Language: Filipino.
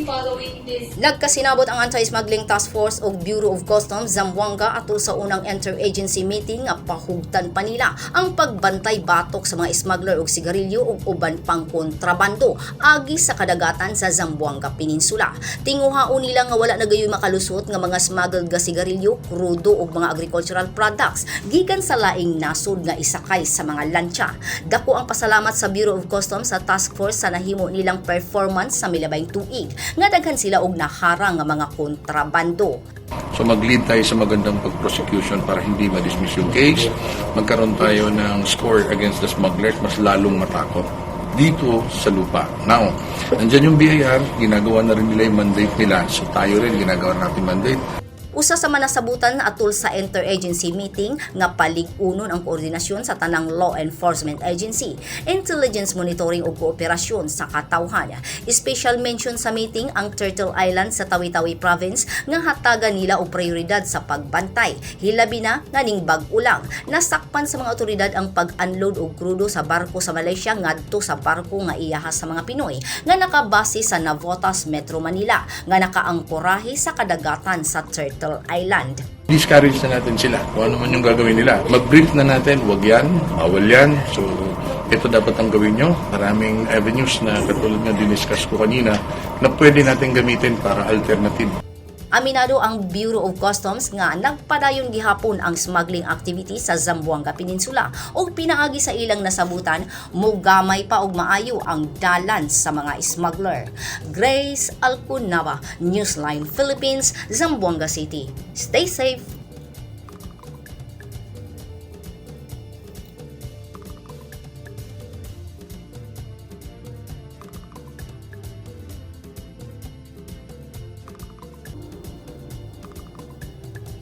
be following this. Nagkasinabot ang Anti-Smuggling Task Force o Bureau of Customs Zamboanga atol sa unang inter-agency meeting nga pahugtan pa nila ang pagbantay batok sa mga smuggler og sigarilyo ug uban pang kontrabando agi sa kadagatan sa Zamboanga Peninsula. Tinguhaon nila nga wala na gayoy makalusot nga mga smuggled nga sigarilyo, krudo ug mga agricultural products gikan sa laing nasod nga isakay sa mga lansya. Dako ang pasalamat sa Bureau of Customs sa task force sa nahimo nilang performance sa milabayng tuig nga daghan sila og naharang nga mga kontrabando. So mag-lead tayo sa magandang pag-prosecution para hindi ma-dismiss yung case. Magkaroon tayo ng score against the smugglers, mas lalong matakot dito sa lupa. Now, nandyan yung BIR, ginagawa na rin nila yung mandate nila. So tayo rin, ginagawa natin mandate. Usa sa manasabutan atol sa interagency meeting nga palig-unon ang koordinasyon sa tanang law enforcement agency, intelligence monitoring ug kooperasyon sa katawhan. Special mention sa meeting ang Turtle Island sa Tawi-Tawi province nga hatagan nila og prioridad sa pagbantay. Hilabi na nga ning bag-o lang. Nasakpan sa mga otoridad ang pag-unload og krudo sa barko sa Malaysia ngadto sa barko nga iyahas sa mga Pinoy nga nakabase sa Navotas, Metro Manila nga nakaangkorahe sa kadagatan sa Turtle Island. Discourage na natin sila kung ano man yung gagawin nila. Mag-brief na natin, wag yan, bawal yan. So, ito dapat ang gawin nyo. Maraming avenues na katulad nga diniscuss ko kanina na pwede natin gamitin para alternative. Aminado ang Bureau of Customs nga nagpadayon gihapon ang smuggling activity sa Zamboanga Peninsula ug pinaagi sa ilang nasabutan mogamay pa og maayo ang dalan sa mga smuggler. Grace Alcunaba, Newsline Philippines, Zamboanga City. Stay safe.